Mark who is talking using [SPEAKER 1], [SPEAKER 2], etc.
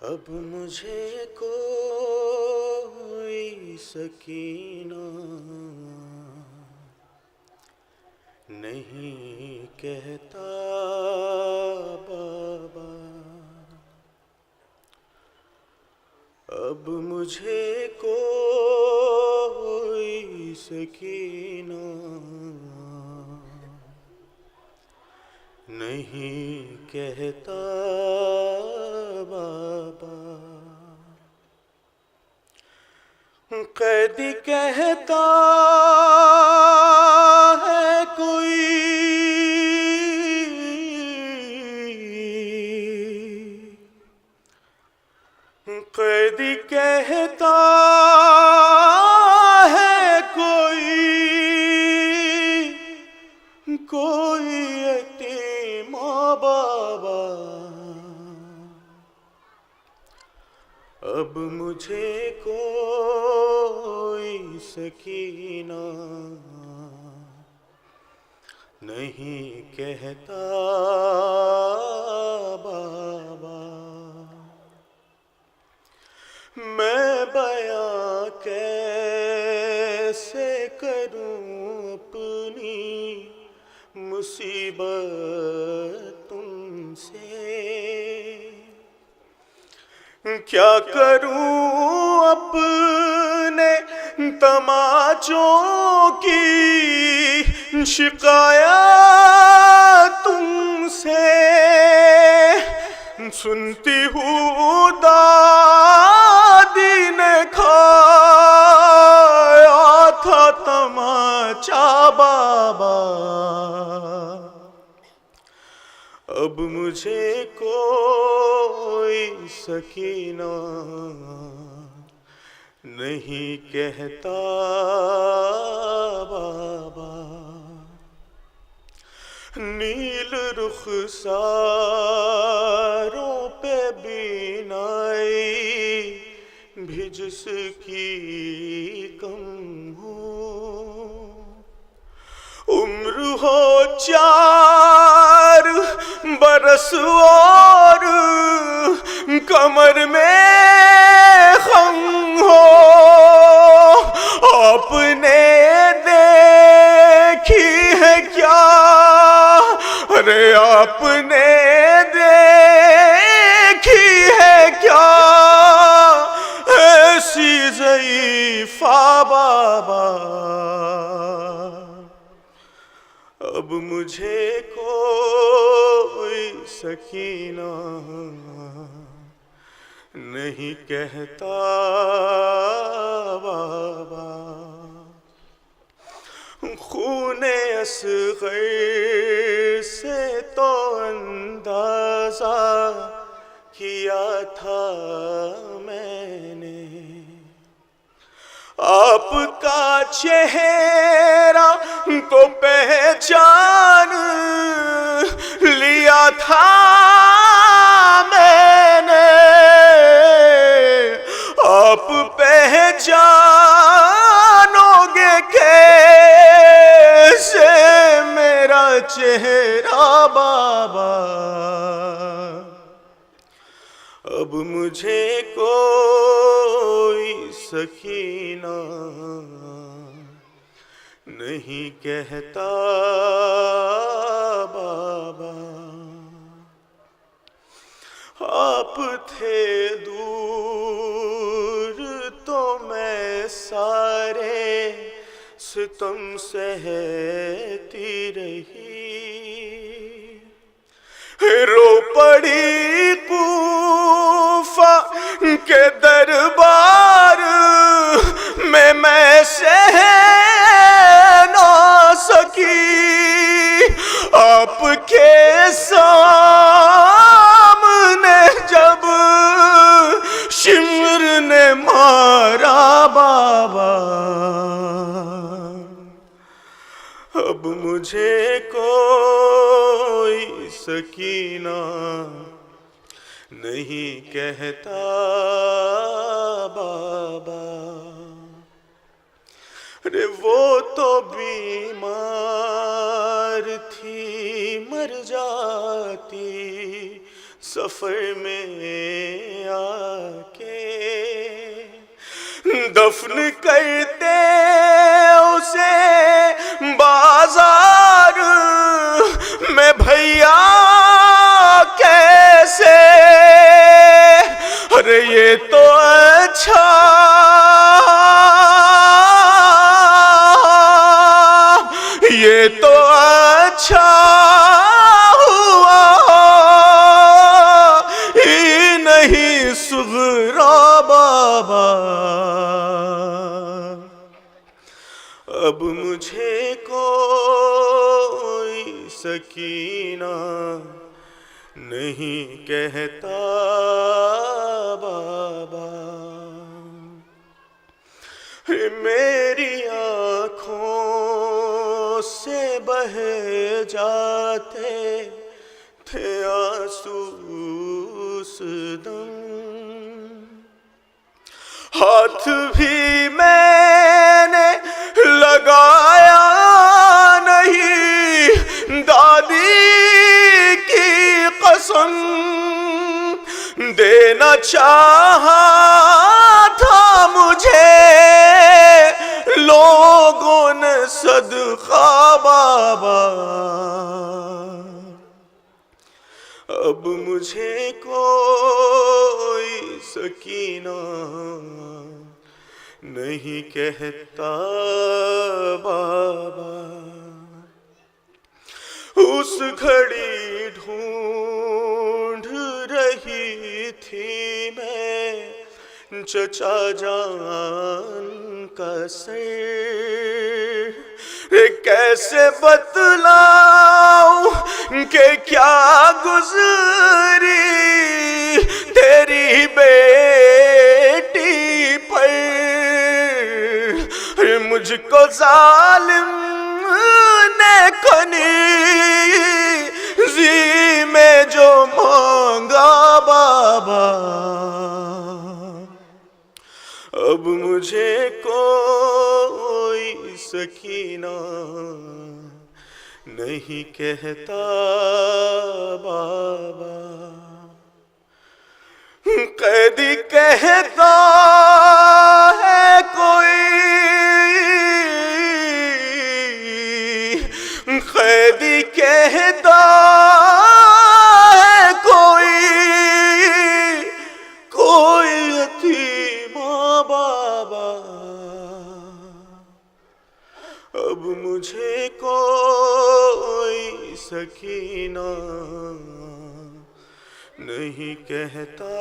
[SPEAKER 1] अब मुझे कोई सकीना नहीं कहता बाबा। अब मुझे कोई सकीना नहीं कहता बाबा। कैदी कहता है कोई, कैदी कहता है कोई यतीम बाबा। अब मुझे कोई सकीना नहीं कहता बाबा। मैं बयां कैसे करूं अपनी मुसीबत तुमसे, क्या करूं अपने तमाचों की शिकायत तुमसे। सुनती हूँ दादी ने खाया था तमाचा बाबा। अब मुझे कोई सकीना नहीं कहता बाबा। नील रुखसारों पे बीनाई भी जिसकी कम हो, उम्र हो 4 बरस और कमर में खम हो। आपने देखी है क्या, अरे आपने देखी है क्या ऐसी ज़ईफ़ा बाबा। अब मुझे कोई सकीना नहीं कहता बाबा। खूने असग़र से तो अंदाज़ा किया था मैंने, आपका चेहरा तो पहचान लिया था मैंने। आप पहचानोगे कैसे मेरा चेहरा बाबा। अब मुझे कोई सकीना नहीं कहता बाबा। आप थे दूर तो मैं सारे सितम सहती रही। रो पड़ी कूफा के दरबार में, मैं सह ना सकी। आपके सामने जब शिमर ने मारा बाबा। अब मुझे कोई सकीना नहीं कहता बाबा। अरे वो तो बीमार थी मर जाती सफर में आके दफन करते उसे बाजार में भैया कैसे। अरे ये तो अच्छा ये तो अच्छा हुआ ही नहीं सुगरा बाबा। अब मुझे कोई सकीना नहीं कहता बाबा। मेरी आँखों से बह जाते थे आंसू उस दम। हाथ भी मैंने लगाया नहीं दादी की कसम। देना चाहा था मुझे लोगों ने सदका बाबा। अब मुझे कोई सकीना नहीं कहता बाबा। उस घड़ी ढूंढ रही थी मैं चचा जान का सिर। कैसे बतलाऊं कि क्या गुजरी तेरी बेटी पर। मुझको जालिम ने कनीज़ी में जो मांगा बाबा। अब मुझे कोई सकीना नहीं कहता बाबा। कैदी कहता है कोई, कैदी कहता है कोई, कोई यतीमा बाबा। अब मुझे कोई सकीना नहीं कहता